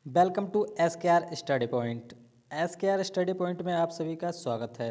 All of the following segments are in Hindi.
वेलकम टू एस के आर स्टडी पॉइंट। एस के आर स्टडी पॉइंट में आप सभी का स्वागत है।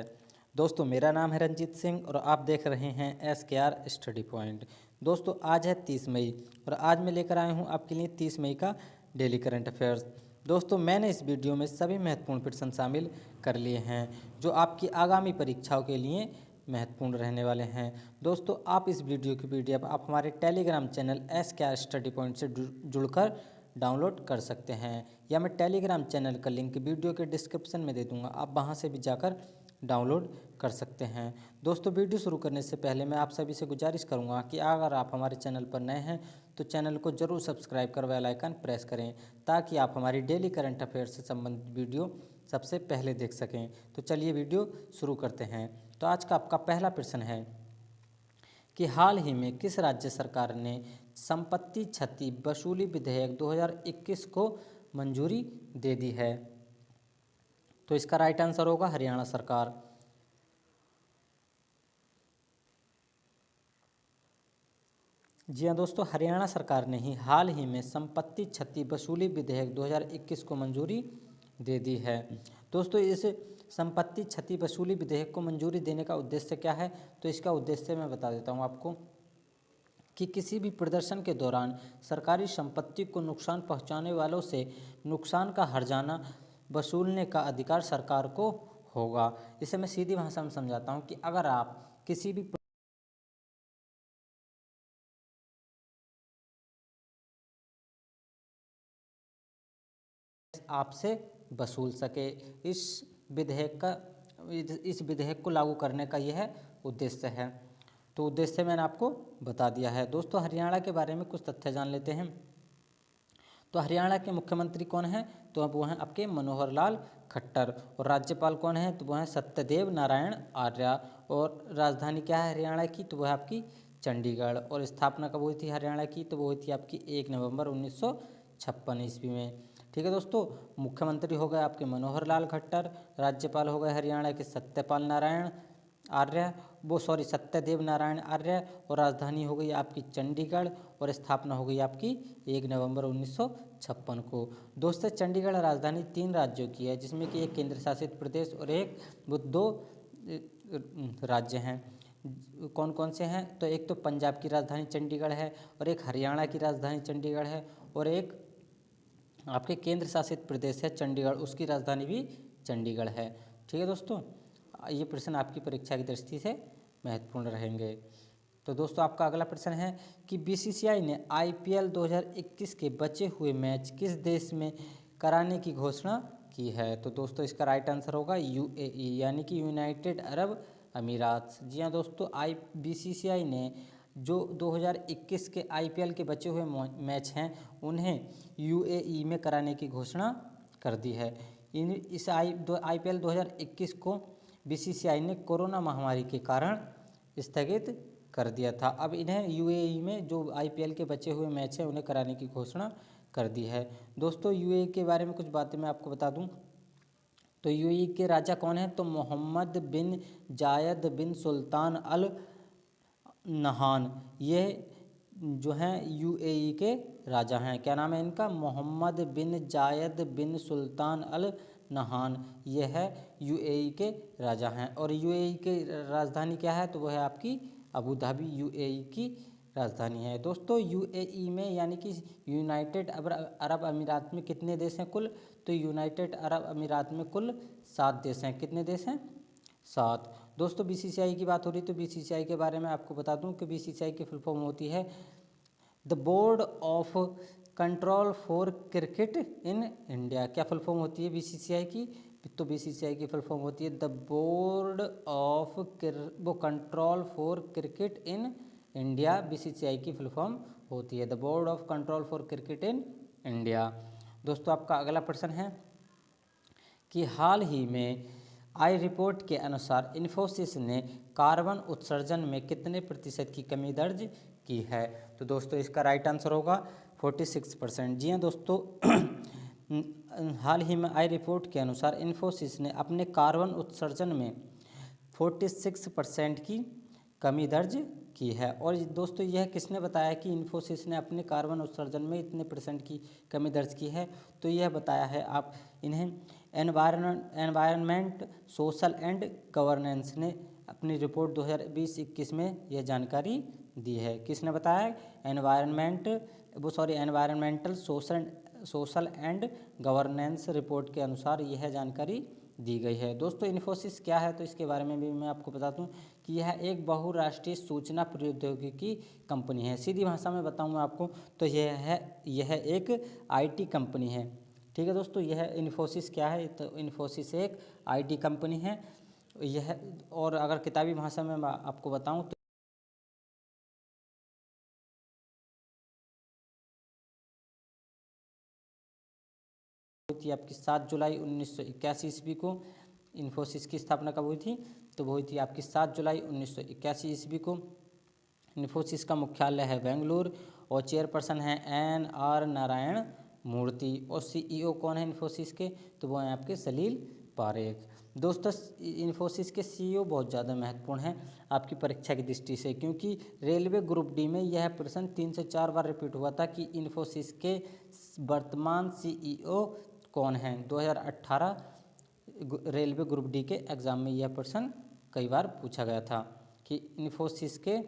दोस्तों, मेरा नाम है रंजीत सिंह और आप देख रहे हैं एस के आर स्टडी पॉइंट। दोस्तों, आज है 30 मई और आज मैं लेकर आया हूं आपके लिए 30 मई का डेली करंट अफेयर्स। दोस्तों, मैंने इस वीडियो में सभी महत्वपूर्ण प्रश्न शामिल कर लिए हैं जो आपकी आगामी परीक्षाओं के लिए महत्वपूर्ण रहने वाले हैं। दोस्तों, आप इस वीडियो की पीडीएफ आप हमारे टेलीग्राम चैनल एस के आर स्टडी पॉइंट से जुड़कर डाउनलोड कर सकते हैं या मैं टेलीग्राम चैनल का लिंक वीडियो के डिस्क्रिप्शन में दे दूंगा, आप वहां से भी जाकर डाउनलोड कर सकते हैं। दोस्तों, वीडियो शुरू करने से पहले मैं आप सभी से गुजारिश करूंगा कि अगर आप हमारे चैनल पर नए हैं तो चैनल को जरूर सब्सक्राइब कर बेल आइकन प्रेस करें ताकि आप हमारी डेली करंट अफेयर से संबंधित वीडियो सबसे पहले देख सकें। तो चलिए वीडियो शुरू करते हैं। तो आज का आपका पहला प्रश्न है कि हाल ही में किस राज्य सरकार ने संपत्ति क्षति वसूली विधेयक 2021 को मंजूरी दे दी है? तो इसका राइट आंसर होगा हरियाणा सरकार। जी हाँ दोस्तों, हरियाणा सरकार ने ही हाल ही में संपत्ति क्षति वसूली विधेयक 2021 को मंजूरी दे दी है। दोस्तों, इस संपत्ति क्षति वसूली विधेयक को मंजूरी देने का उद्देश्य क्या है? तो इसका उद्देश्य मैं बता देता हूँ आपको कि किसी भी प्रदर्शन के दौरान सरकारी संपत्ति को नुकसान पहुंचाने वालों से नुकसान का हर्जाना वसूलने का अधिकार सरकार को होगा। इसे मैं सीधी भाषा में समझाता हूं कि अगर आप किसी भी आपसे वसूल सके, इस विधेयक को लागू करने का यह उद्देश्य है। तो उद्देश्य मैंने आपको बता दिया है। दोस्तों, हरियाणा के बारे में कुछ तथ्य जान लेते हैं। तो हरियाणा के मुख्यमंत्री कौन हैं? तो अब वो हैं आपके मनोहर लाल खट्टर। और राज्यपाल कौन है? तो वो हैं सत्यदेव नारायण आर्य। और राजधानी क्या है हरियाणा की? तो वह आपकी चंडीगढ़। और स्थापना कब हुई थी हरियाणा की? तो वो हुई थी आपकी 1 नवंबर 1956 ईस्वी में। ठीक है दोस्तों, मुख्यमंत्री हो गए आपके मनोहर लाल खट्टर, राज्यपाल हो गए हरियाणा के सत्यपाल नारायण आर्य, सत्यदेव नारायण आर्य। और राजधानी हो गई आपकी चंडीगढ़ और स्थापना हो गई आपकी 1 नवंबर 1956 को। दोस्तों, चंडीगढ़ राजधानी 3 राज्यों की है जिसमें कि एक केंद्र शासित प्रदेश और दो राज्य हैं। कौन कौन से हैं? तो एक तो पंजाब की राजधानी चंडीगढ़ है और एक हरियाणा की राजधानी चंडीगढ़ है और एक आपके केंद्र शासित प्रदेश है चंडीगढ़, उसकी राजधानी भी चंडीगढ़ है। ठीक है दोस्तों, ये प्रश्न आपकी परीक्षा की दृष्टि से महत्वपूर्ण रहेंगे। तो दोस्तों, आपका अगला प्रश्न है कि बीसीसीआई ने आईपीएल 2021 के बचे हुए मैच किस देश में कराने की घोषणा की है? तो दोस्तों, इसका राइट आंसर होगा यूएई यानी कि यूनाइटेड अरब अमीरात। जी हाँ दोस्तों, बीसीसीआई ने जो 2021 के आईपीएल के बचे हुए मैच हैं उन्हें यूएई में कराने की घोषणा कर दी है। इस आईपीएल 2021 को बीसीसीआई ने कोरोना महामारी के कारण स्थगित कर दिया था। अब इन्हें यूएई में जो आईपीएल के बचे हुए मैच हैं उन्हें कराने की घोषणा कर दी है। दोस्तों, यूएई के बारे में कुछ बातें मैं आपको बता दूं। तो यूएई के राजा कौन हैं? तो मोहम्मद बिन जायद बिन सुल्तान अल नहान, ये जो हैं यूएई के राजा हैं। क्या नाम है इनका? मोहम्मद बिन जायद बिन सुल्तान अल नहान, ये है यूएई के राजा हैं। और यूएई के राजधानी क्या है? तो वह है आपकी अबू धाबी, यूएई की राजधानी है। दोस्तों, यूएई में यानी कि यूनाइटेड अरब अमीरात में कितने देश हैं कुल? तो यूनाइटेड अरब अमीरात में कुल 7 देश हैं। कितने देश हैं? 7। दोस्तों, बीसीसीआई की बात हो रही तो बीसीसीआई के बारे में आपको बता दूं कि बीसीसीआई की फुल फॉर्म होती है the board of control for cricket in India. क्या फुल फॉर्म होती है बीसीसीआई की? तो बीसीसीआई की फुल फॉर्म होती है the board of control for cricket in India. BCCI की फुल फॉर्म होती है the board of control for cricket in India. दोस्तों, आपका अगला प्रश्न है कि हाल ही में आई रिपोर्ट के अनुसार इन्फोसिस ने कार्बन उत्सर्जन में कितने प्रतिशत की कमी दर्ज की है? तो दोस्तों, इसका राइट आंसर होगा 46%। जी हाँ दोस्तों, हाल ही में आई रिपोर्ट के अनुसार इन्फोसिस ने अपने कार्बन उत्सर्जन में 46% की कमी दर्ज की है। और दोस्तों यह किसने बताया कि इन्फोसिस ने अपने कार्बन उत्सर्जन में इतने % की कमी दर्ज की है? तो यह बताया है आप इन्हें एनवायरनमेंट सोशल एंड गवर्नेंस ने अपनी रिपोर्ट 2020-21 में यह जानकारी दी है। किसने बताया? Environmental social and governance report के अनुसार यह जानकारी दी गई है। दोस्तों इन्फोसिस क्या है, तो इसके बारे में भी मैं आपको बता दूं कि यह एक बहुराष्ट्रीय सूचना प्रौद्योगिकी कंपनी है। सीधी भाषा में बताऊं मैं आपको तो यह एक IT कंपनी है। ठीक है दोस्तों, यह इन्फोसिस क्या है, तो इन्फोसिस एक IT कंपनी है यह। और अगर किताबी भाषा में मैं आपको बताऊं तो थी आपकी 7 जुलाई 1981 ईस्वी को। इन्फोसिस की स्थापना कब हुई थी? तो वो हुई थी आपकी 7 जुलाई 1981 ईस्वी को। इन्फोसिस का मुख्यालय है बेंगलुरु और चेयरपर्सन है NR नारायण मूर्ति। और CEO कौन है इन्फोसिस के? तो वो हैं आपके सलील पारेख। दोस्तों इन्फोसिस के CEO बहुत ज़्यादा महत्वपूर्ण हैं आपकी परीक्षा की दृष्टि से, क्योंकि रेलवे ग्रुप डी में यह प्रश्न 3 से 4 बार रिपीट हुआ था कि इन्फोसिस के वर्तमान CEO कौन हैं। 2018 रेलवे ग्रुप डी के एग्ज़ाम में यह प्रश्न कई बार पूछा गया था कि इन्फोसिस के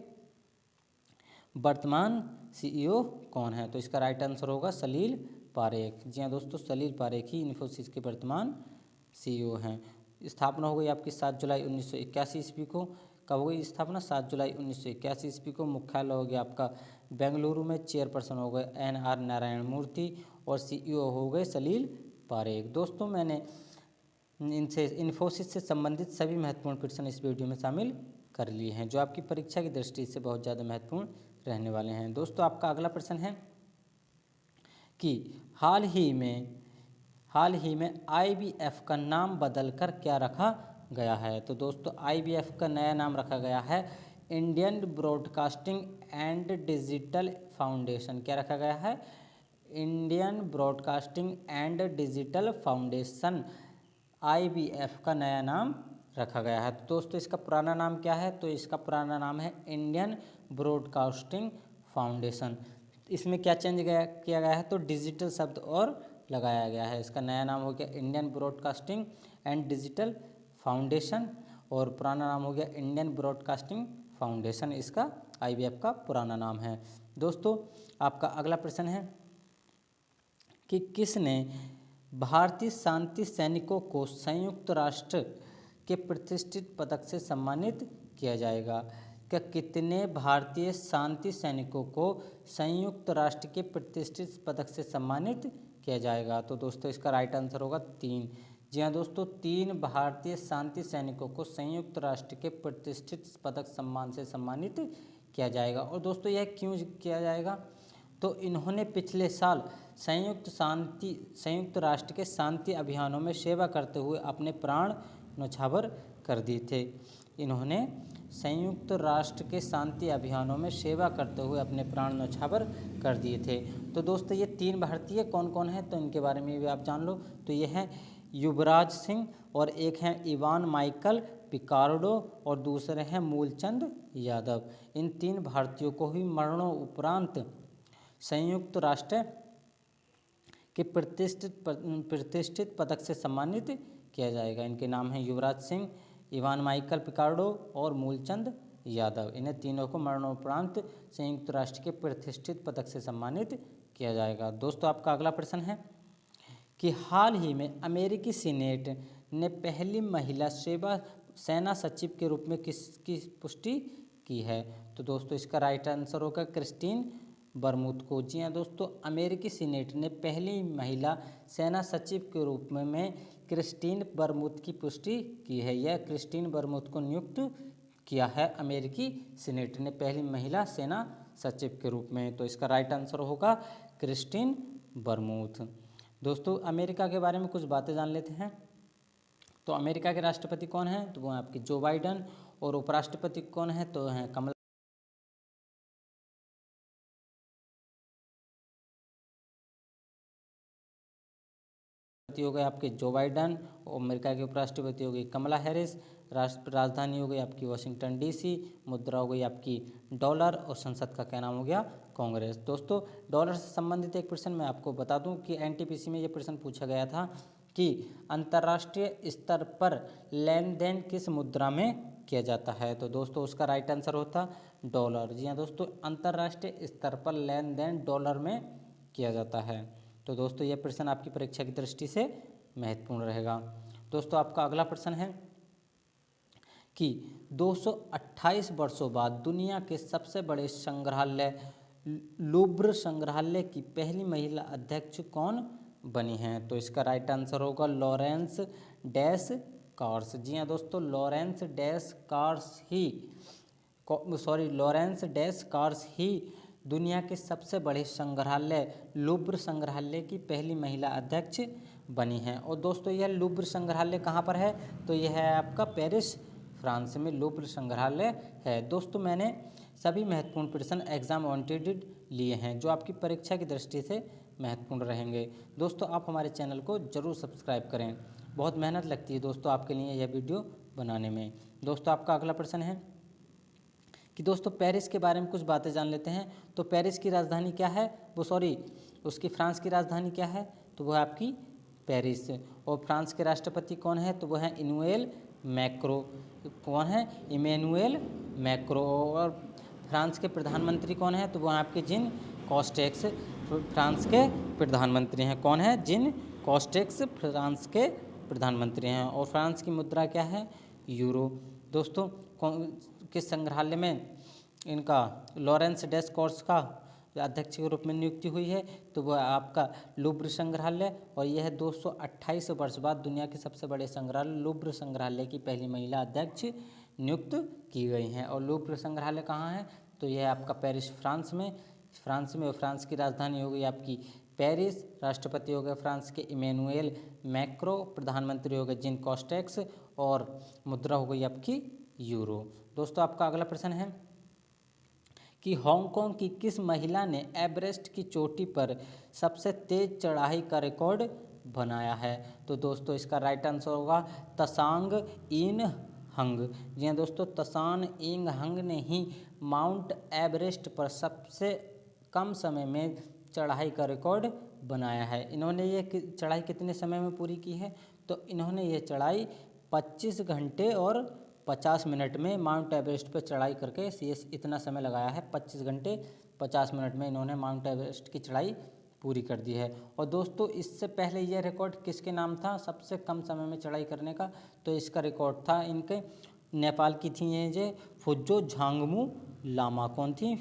वर्तमान CEO कौन है। तो इसका राइट आंसर होगा सलील पारेख। जी हाँ दोस्तों, सलील पारेख ही इन्फोसिस के वर्तमान CEO हैं। स्थापना हो गई आपकी 7 जुलाई 1981 ईस्वी को। कब हो गई स्थापना? 7 जुलाई 1981 ईस्वी को। मुख्यालय हो गया आपका बेंगलुरु में। चेयरपर्सन हो गए NR नारायण मूर्ति और CEO हो गए सलील पारेख। दोस्तों मैंने इनसे इन्फोसिस से संबंधित सभी महत्वपूर्ण प्रश्न इस वीडियो में शामिल कर लिए हैं, जो आपकी परीक्षा की दृष्टि से बहुत ज़्यादा महत्वपूर्ण रहने वाले हैं। दोस्तों आपका अगला प्रश्न है कि हाल ही में IBF का नाम बदलकर क्या रखा गया है। तो दोस्तों IBF का नया नाम रखा गया है Indian broadcasting and digital foundation. क्या रखा गया है? Indian broadcasting and digital foundation. IBF का नया नाम रखा गया है। तो दोस्तों इसका पुराना नाम क्या है? तो इसका पुराना नाम है इंडियन ब्रॉडकास्टिंग फाउंडेशन। इसमें क्या किया गया है? तो डिजिटल शब्द और लगाया गया है। इसका नया नाम हो गया Indian broadcasting and digital foundation और पुराना नाम हो गया इंडियन ब्रॉडकास्टिंग फाउंडेशन। इसका IBF का पुराना नाम है। दोस्तों आपका अगला प्रश्न है कि किसने भारतीय शांति सैनिकों को संयुक्त राष्ट्र के प्रतिष्ठित पदक से सम्मानित किया जाएगा? क्या कितने भारतीय शांति सैनिकों को संयुक्त राष्ट्र के प्रतिष्ठित पदक से सम्मानित किया जाएगा? तो दोस्तों इसका राइट आंसर होगा 3। जी हाँ दोस्तों, 3 भारतीय शांति सैनिकों को संयुक्त राष्ट्र के प्रतिष्ठित पदक सम्मान से सम्मानित किया जाएगा। और दोस्तों यह क्यों किया जाएगा? तो इन्होंने पिछले साल संयुक्त राष्ट्र के शांति अभियानों में सेवा करते हुए अपने प्राण न्यौछावर कर दिए थे। इन्होंने संयुक्त राष्ट्र के शांति अभियानों में सेवा करते हुए अपने प्राण न्यौछावर कर दिए थे। तो दोस्तों ये 3 भारतीय कौन कौन हैं, तो इनके बारे में भी आप जान लो। तो ये हैं युवराज सिंह और एक हैं इवान माइकल पिकार्डो और दूसरे हैं मूलचंद यादव। इन 3 भारतीयों को ही मरणोपरांत संयुक्त राष्ट्र के प्रतिष्ठित पदक से सम्मानित किया जाएगा। इनके नाम हैं युवराज सिंह, इवान माइकल पिकार्डो और मूलचंद यादव। इन्हें तीनों को मरणोपरांत संयुक्त राष्ट्र के प्रतिष्ठित पदक से सम्मानित किया जाएगा। दोस्तों आपका अगला प्रश्न है कि हाल ही में अमेरिकी सीनेट ने पहली महिला सेना सचिव के रूप में किसकी पुष्टि की है? तो दोस्तों इसका राइट आंसर होगा क्रिस्टीन बरमूथ को। जी हाँ दोस्तों, अमेरिकी सीनेट ने पहली महिला सेना सचिव के रूप में क्रिस्टीन बरमूथ की पुष्टि की है। यह क्रिस्टीन बरमूथ को नियुक्त किया है अमेरिकी सीनेट ने पहली महिला सेना सचिव के रूप में। तो इसका राइट आंसर होगा क्रिस्टीन बरमूथ। दोस्तों अमेरिका के बारे में कुछ बातें जान लेते हैं। तो अमेरिका के राष्ट्रपति कौन हैं? तो वो हैं आपके जो बाइडन। और उपराष्ट्रपति कौन है? तो हैं कमला हो गए आपके जो बाइडन। और अमेरिका के उपराष्ट्रपति हो गई कमला हैरिस। राष्ट्र राजधानी हो गई आपकी वाशिंगटन डीसी, मुद्रा हो गई आपकी डॉलर और संसद का क्या नाम हो गया, कांग्रेस। दोस्तों डॉलर से संबंधित एक प्रश्न मैं आपको बता दूं कि एनटीपीसी में ये प्रश्न पूछा गया था कि अंतर्राष्ट्रीय स्तर पर लेन देन किस मुद्रा में किया जाता है। तो दोस्तों उसका राइट आंसर होता डॉलर। जी हाँ दोस्तों, अंतर्राष्ट्रीय स्तर पर लेन देन डॉलर में किया जाता है। तो दोस्तों यह प्रश्न आपकी परीक्षा की दृष्टि से महत्वपूर्ण रहेगा। दोस्तों आपका अगला प्रश्न है कि 228 वर्षों बाद दुनिया के सबसे बड़े संग्रहालय लूव्र संग्रहालय की पहली महिला अध्यक्ष कौन बनी हैं। तो इसका राइट आंसर होगा लॉरेंस डैश कार्स। जी हाँ दोस्तों, लॉरेंस डैश कार्स ही दुनिया के सबसे बड़े संग्रहालय लूव्र संग्रहालय की पहली महिला अध्यक्ष बनी हैं। और दोस्तों यह लूव्र संग्रहालय कहाँ पर है, तो यह है आपका पेरिस फ्रांस में लूव्र संग्रहालय है। दोस्तों मैंने सभी महत्वपूर्ण प्रश्न एग्जाम ओरिएंटेड लिए हैं जो आपकी परीक्षा की दृष्टि से महत्वपूर्ण रहेंगे। दोस्तों आप हमारे चैनल को जरूर सब्सक्राइब करें, बहुत मेहनत लगती है दोस्तों आपके लिए यह वीडियो बनाने में। दोस्तों आपका अगला प्रश्न है कि दोस्तों पेरिस के बारे में कुछ बातें जान लेते हैं। तो पेरिस की राजधानी क्या है, उसकी फ्रांस की राजधानी क्या है, तो वो है आपकी पेरिस। और फ्रांस के राष्ट्रपति कौन है, तो वो है इमैनुएल मैक्रो। कौन है, इमैनुएल मैक्रो। और फ्रांस के प्रधानमंत्री कौन है, तो वो आपके जिन कॉस्टेक्स फ्रांस के प्रधानमंत्री हैं। कौन है, जिन कॉस्टेक्स फ्रांस के प्रधानमंत्री हैं। और फ्रांस की मुद्रा क्या है, यूरो। दोस्तों किस संग्रहालय में इनका लॉरेंस डैश कार्स का अध्यक्ष के रूप में नियुक्ति हुई है, तो वह आपका लूव्र संग्रहालय। और यह 228 वर्ष बाद दुनिया के सबसे बड़े संग्रहालय लूव्र संग्रहालय की पहली महिला अध्यक्ष नियुक्त की गई हैं। और लूव्र संग्रहालय कहाँ है, तो यह आपका पेरिस फ्रांस में और फ्रांस की राजधानी हो गई आपकी पेरिस, राष्ट्रपति हो गए फ्रांस के इमैनुएल मैक्रो, प्रधानमंत्री हो गए जिन कॉस्टेक्स, और मुद्रा हो गई आपकी यूरो। दोस्तों आपका अगला प्रश्न है कि हांगकांग की किस महिला ने एवरेस्ट की चोटी पर सबसे तेज चढ़ाई का रिकॉर्ड बनाया है। तो दोस्तों इसका राइट आंसर होगा तसांग इन हंग। जी हाँ दोस्तों, तसान इंग हंग ने ही माउंट एवरेस्ट पर सबसे कम समय में चढ़ाई का रिकॉर्ड बनाया है। इन्होंने ये चढ़ाई कितने समय में पूरी की है, तो इन्होंने ये चढ़ाई 25 घंटे और 50 मिनट में माउंट एवरेस्ट पर चढ़ाई करके ये इतना समय लगाया है। 25 घंटे 50 मिनट में इन्होंने माउंट एवरेस्ट की चढ़ाई पूरी कर दी है। और दोस्तों इससे पहले यह रिकॉर्ड किसके नाम था सबसे कम समय में चढ़ाई करने का, तो इसका रिकॉर्ड था इनके नेपाल की थी ये फुजो झांगमू लामा। कौन थी,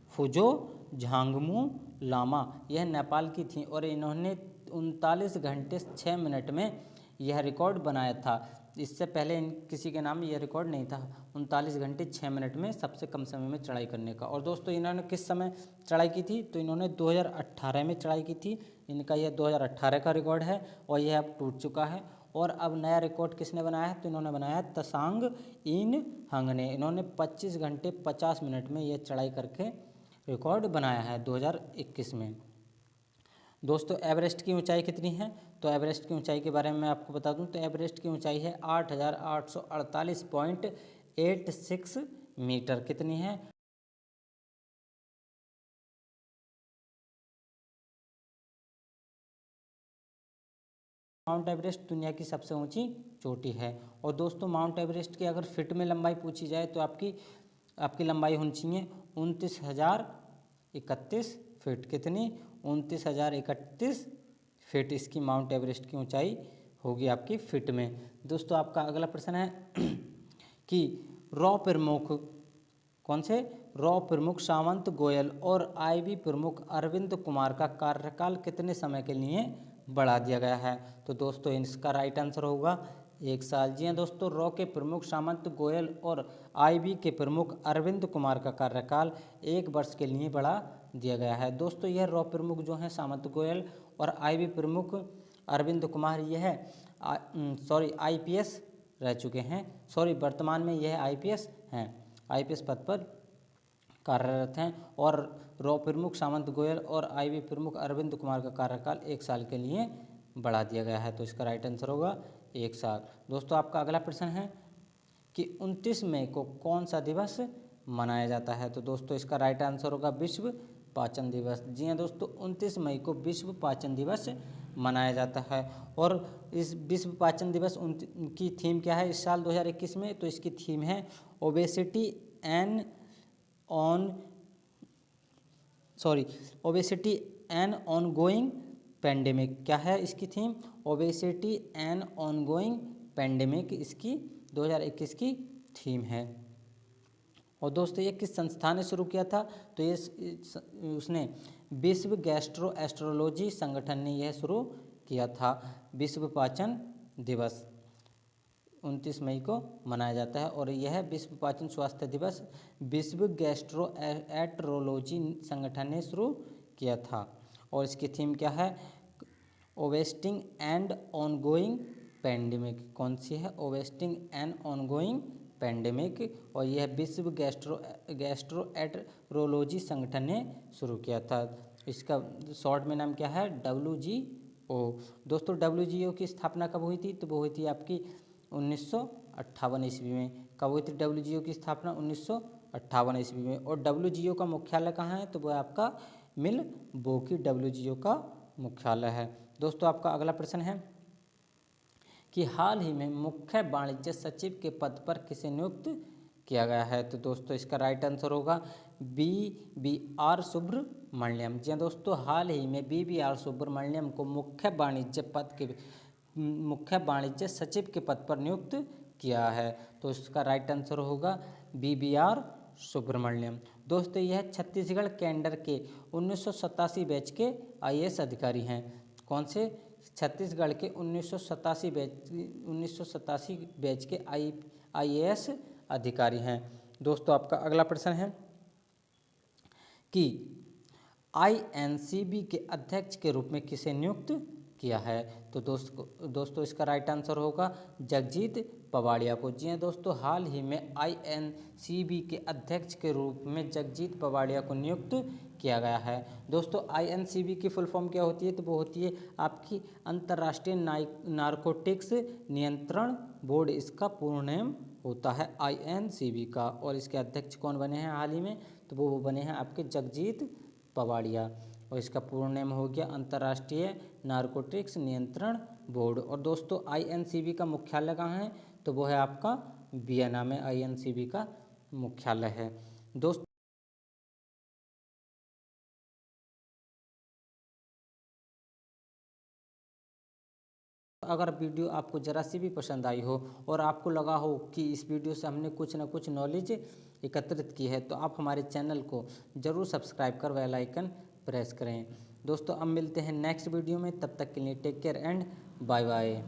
फुजो झांगमू लामा, यह नेपाल की थी। और इन्होंने 39 घंटे 6 मिनट में यह रिकॉर्ड बनाया था। इससे पहले किसी के नाम यह रिकॉर्ड नहीं था 39 घंटे 6 मिनट में सबसे कम समय में चढ़ाई करने का। और दोस्तों इन्होंने किस समय चढ़ाई की थी, तो इन्होंने 2018 में चढ़ाई की थी। इनका यह 2018 का रिकॉर्ड है और यह अब टूट चुका है। और अब नया रिकॉर्ड किसने बनाया है, तो इन्होंने बनाया है तसांग इन हंग ने। इन्होंने 25 घंटे 50 मिनट में यह चढ़ाई करके रिकॉर्ड बनाया है 2021 में। दोस्तों एवरेस्ट की ऊंचाई कितनी है, तो एवरेस्ट की ऊंचाई के बारे में मैं आपको बता दूं, तो एवरेस्ट की ऊंचाई है 8848.86 मीटर। कितनी है, माउंट एवरेस्ट दुनिया की सबसे ऊंची चोटी है। और दोस्तों माउंट एवरेस्ट की अगर फिट में लंबाई पूछी जाए तो आपकी लंबाई होनी चाहिए 29,031 फिट। कितनी, 29,031 फिट इसकी माउंट एवरेस्ट की ऊंचाई होगी आपकी फिट में। दोस्तों आपका अगला प्रश्न है कि रॉ प्रमुख कौन से, रॉ प्रमुख सावंत गोयल और आईबी प्रमुख अरविंद कुमार का कार्यकाल कितने समय के लिए बढ़ा दिया गया है। तो दोस्तों इसका राइट आंसर होगा 1 साल। जी हाँ दोस्तों, रॉ के प्रमुख सामंत गोयल और आईबी के प्रमुख अरविंद कुमार का कार्यकाल 1 वर्ष के लिए बढ़ा दिया गया है। दोस्तों यह रॉ प्रमुख जो हैं सामंत गोयल और आईबी प्रमुख अरविंद कुमार यह आईपीएस रह चुके हैं। वर्तमान में यह आईपीएस हैं, आईपीएस पद पर कार्यरत हैं। और रॉ प्रमुख सामंत गोयल और आईबी प्रमुख अरविंद कुमार का कार्यकाल 1 साल के लिए बढ़ा दिया गया है। तो इसका राइट आंसर होगा 1 साल। दोस्तों आपका अगला प्रश्न है कि 29 मई को कौन सा दिवस मनाया जाता है? तो दोस्तों इसका राइट आंसर होगा विश्व पाचन दिवस। जी हाँ दोस्तों, 29 मई को विश्व पाचन दिवस मनाया जाता है। और इस विश्व पाचन दिवस की थीम क्या है इस साल 2021 में? तो इसकी थीम है ओबेसिटी एन ऑनगोइंग पेंडेमिक। क्या है इसकी theme? Obesity an ongoing pandemic इसकी 2021 की थीम है। और दोस्तों ये किस संस्था ने शुरू किया था? तो ये उसने विश्व गैस्ट्रो एस्ट्रोलॉजी संगठन ने यह शुरू किया था। विश्व पाचन दिवस 29 मई को मनाया जाता है और यह विश्व पाचन स्वास्थ्य दिवस विश्व गैस्ट्रो एस्ट्रोलॉजी संगठन ने शुरू किया था। और इसकी थीम क्या है? ओवेस्टिंग एंड ऑनगोइंग पेंडेमिक। कौन सी है? ओवेस्टिंग एंड ऑनगोइंग पेंडेमिक। और यह विश्व गैस्ट्रोएंटेरोलॉजी संगठन ने शुरू किया था। इसका शॉर्ट में नाम क्या है? WGO। दोस्तों WGO की स्थापना कब हुई थी? तो वो हुई थी आपकी 1958 ईस्वी में। कब हुई थी WGO की स्थापना? 1958 ईस्वी में। और WGO का मुख्यालय कहाँ है? तो वो आपका मिलवॉकी WGO का मुख्यालय है। दोस्तों आपका अगला प्रश्न है कि हाल ही में मुख्य वाणिज्य सचिव के पद पर किसे नियुक्त किया गया है? तो दोस्तों इसका राइट आंसर होगा BBR सुब्रमण्यम। जी हाँ दोस्तों, हाल ही में BBR सुब्रमण्यम को मुख्य वाणिज्य सचिव के पद पर नियुक्त किया है। तो इसका राइट आंसर होगा BBR सुब्रमण्यम। दोस्तों यह छत्तीसगढ़ कैडर के 1987 बैच के IAS अधिकारी हैं। कौन से? छत्तीसगढ़ के 1987 बैच के IAS अधिकारी हैं। दोस्तों आपका अगला प्रश्न है कि INCB के अध्यक्ष के रूप में किसे नियुक्त किया है? तो दोस्तों इसका राइट आंसर होगा जगजीत पवाड़िया को। जी हाँ दोस्तों, हाल ही में INCB के अध्यक्ष के रूप में जगजीत पवाड़िया को नियुक्त किया गया है। दोस्तों INCB की फुल फॉर्म क्या होती है? तो वो होती है आपकी अंतर्राष्ट्रीय नारकोटिक्स नियंत्रण बोर्ड, इसका पूर्ण नाम होता है INCB का। और इसके अध्यक्ष कौन बने हैं हाल ही में? तो वो बने हैं आपके जगजीत पवाड़िया। और इसका पूर्ण नाम हो गया अंतर्राष्ट्रीय नारकोटिक्स नियंत्रण बोर्ड। और दोस्तों INCB का मुख्यालय कहाँ है? तो वो है आपका वियना में INCB का मुख्यालय है। दोस्तों अगर वीडियो आपको ज़रा सी भी पसंद आई हो और आपको लगा हो कि इस वीडियो से हमने कुछ ना कुछ नॉलेज एकत्रित की है, तो आप हमारे चैनल को ज़रूर सब्सक्राइब कर बेल आइकन प्रेस करें। दोस्तों अब मिलते हैं नेक्स्ट वीडियो में, तब तक के लिए take care and bye bye.